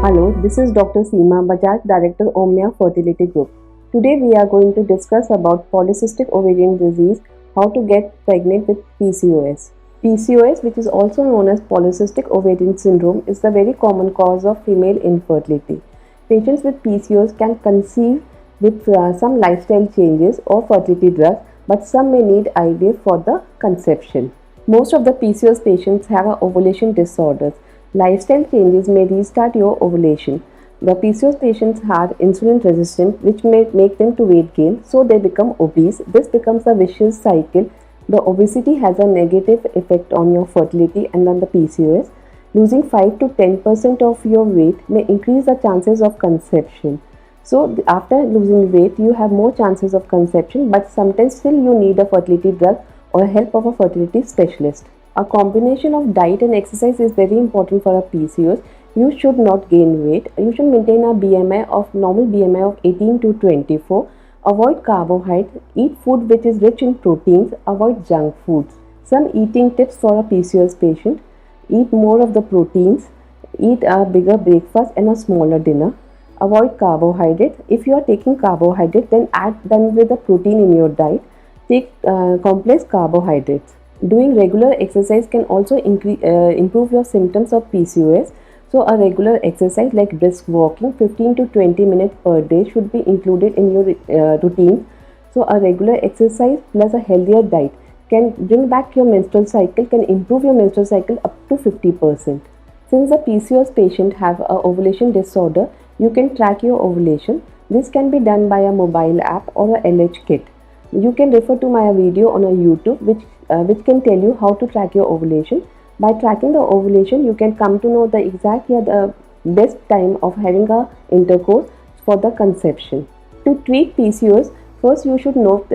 Hello, this is Dr. Seema, Bajaj Director, Omya Fertility Group. Today we are going to discuss about polycystic ovarian disease, how to get pregnant with PCOS. PCOS, which is also known as polycystic ovarian syndrome, is the very common cause of female infertility. Patients with PCOS can conceive with some lifestyle changes or fertility drugs, but some may need IVF for the conception. Most of the PCOS patients have ovulation disorders. Lifestyle changes may restart your ovulation. The PCOS patients are insulin resistant, which may make them to weight gain, so they become obese. This becomes a vicious cycle. The obesity has a negative effect on your fertility and on the PCOS. Losing 5 to 10% of your weight may increase the chances of conception. So after losing weight, you have more chances of conception, but sometimes still you need a fertility drug or help of a fertility specialist. A combination of diet and exercise is very important for a PCOS. You should not gain weight. You should maintain a normal BMI of 18 to 24. Avoid carbohydrates. Eat food which is rich in proteins. Avoid junk foods. Some eating tips for a PCOS patient: eat more of the proteins. Eat a bigger breakfast and a smaller dinner. Avoid carbohydrates. If you are taking carbohydrates, then add them with the protein in your diet. Take complex carbohydrates. Doing regular exercise can also improve your symptoms of PCOS. So a regular exercise like brisk walking 15 to 20 minutes per day should be included in your routine. So a regular exercise plus a healthier diet can bring back your menstrual cycle, can improve your menstrual cycle up to 50%. Since the PCOS patient have a ovulation disorder, you can track your ovulation. This can be done by a mobile app or a LH kit. You can refer to my video on a YouTube which can tell you how to track your ovulation. By tracking the ovulation, you can come to know the best time of having a intercourse for the conception. To treat PCOS, first you should know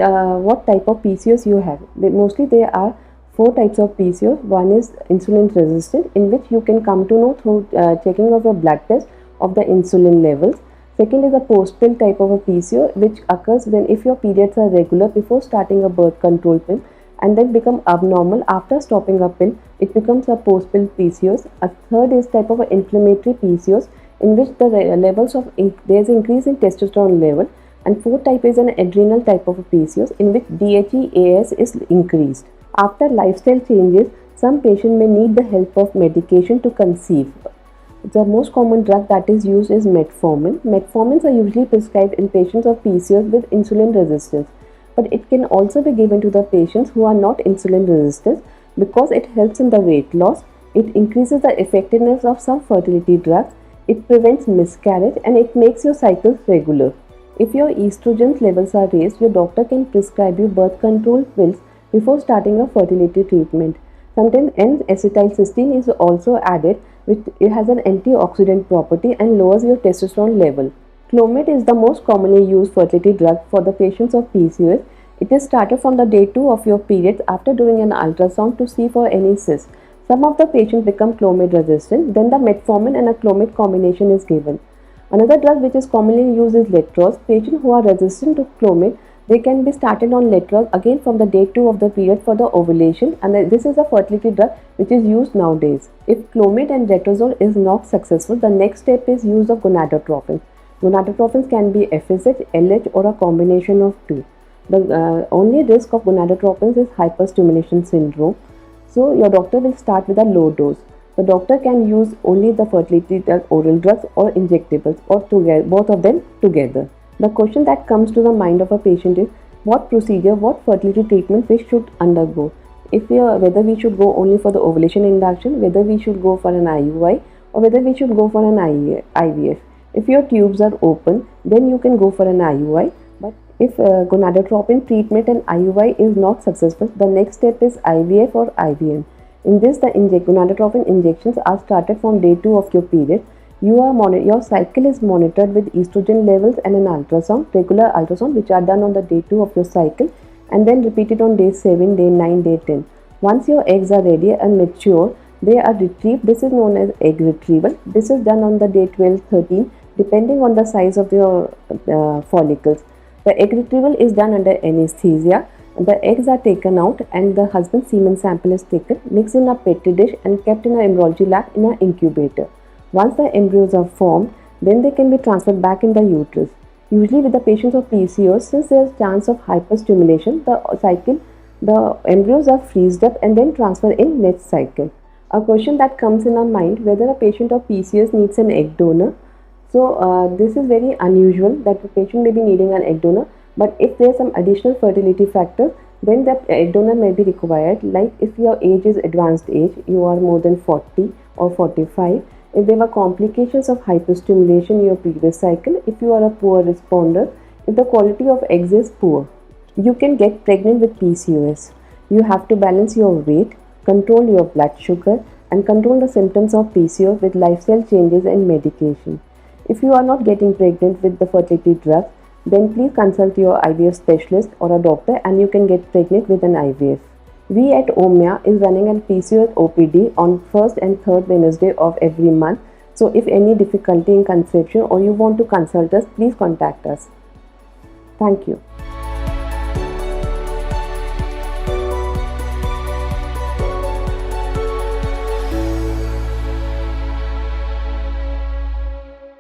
what type of PCOS you have. Mostly there are 4 types of PCOS. One is insulin resistant, in which you can come to know through checking of your blood test of the insulin levels. Second is a post-pill type of a PCOS, which occurs if your periods are regular before starting a birth control pill and then become abnormal after stopping a pill. It becomes a post-pill PCOS. A third is type of an inflammatory PCOS, in which the levels of there is increase in testosterone level. And fourth type is an adrenal type of a PCOS, in which DHEAS is increased. After lifestyle changes, some patients may need the help of medication to conceive. The most common drug that is used is metformin. Metformins are usually prescribed in patients of PCOS with insulin resistance, but it can also be given to the patients who are not insulin resistant because it helps in the weight loss. It increases the effectiveness of some fertility drugs. It prevents miscarriage and it makes your cycles regular. If your estrogen levels are raised, your doctor can prescribe you birth control pills before starting a fertility treatment. Sometimes N-acetylcysteine is also added, which it has an antioxidant property and lowers your testosterone level. Clomid is the most commonly used fertility drug for the patients of PCOS. It is started from the day 2 of your periods after doing an ultrasound to see for any cysts. Some of the patients become clomid resistant, then the metformin and a clomid combination is given. Another drug which is commonly used is letroz. Patients who are resistant to clomid, they can be started on letroz again from the day 2 of the period for the ovulation, and this is a fertility drug which is used nowadays. If clomid and letrozole is not successful, the next step is use of gonadotropin. Gonadotropins can be FSH, LH or a combination of two. The only risk of gonadotropins is hyperstimulation syndrome. So your doctor will start with a low dose. The doctor can use only the fertility drug, oral drugs or injectables, or both of them together. The question that comes to the mind of a patient is what procedure, what fertility treatment we should undergo. Whether we should go only for the ovulation induction, whether we should go for an IUI or whether we should go for an IVF. If your tubes are open, then you can go for an IUI. But if gonadotropin treatment and IUI is not successful, the next step is IVF or IVM. In this, the gonadotropin injections are started from day 2 of your period. Your cycle is monitored with estrogen levels and an ultrasound, regular ultrasound, which are done on the day 2 of your cycle and then repeated on day 7, day 9, day 10. Once your eggs are ready and mature, they are retrieved. This is known as egg retrieval. This is done on the day 12, 13, depending on the size of your follicles. The egg retrieval is done under anesthesia. The eggs are taken out and the husband's semen sample is taken, mixed in a petri dish and kept in an embryology lab in an incubator. Once the embryos are formed, then they can be transferred back in the uterus. Usually with the patients of PCOS, since there is chance of hyperstimulation, the embryos are freezed up and then transferred in next cycle. A question that comes in our mind, whether a patient of PCOS needs an egg donor. So this is very unusual that the patient may be needing an egg donor, but if there are some additional fertility factors, then the egg donor may be required. Like if your age is advanced age, you are more than 40 or 45, if there were complications of hyperstimulation in your previous cycle, if you are a poor responder, if the quality of eggs is poor, you can get pregnant with PCOS. You have to balance your weight, control your blood sugar, and control the symptoms of PCOS with lifestyle changes and medication. If you are not getting pregnant with the fertility drugs, then please consult your IVF specialist or a doctor and you can get pregnant with an IVF. We at Omya is running a PCOS OPD on first and third Wednesday of every month. So if any difficulty in conception or you want to consult us, please contact us. Thank you.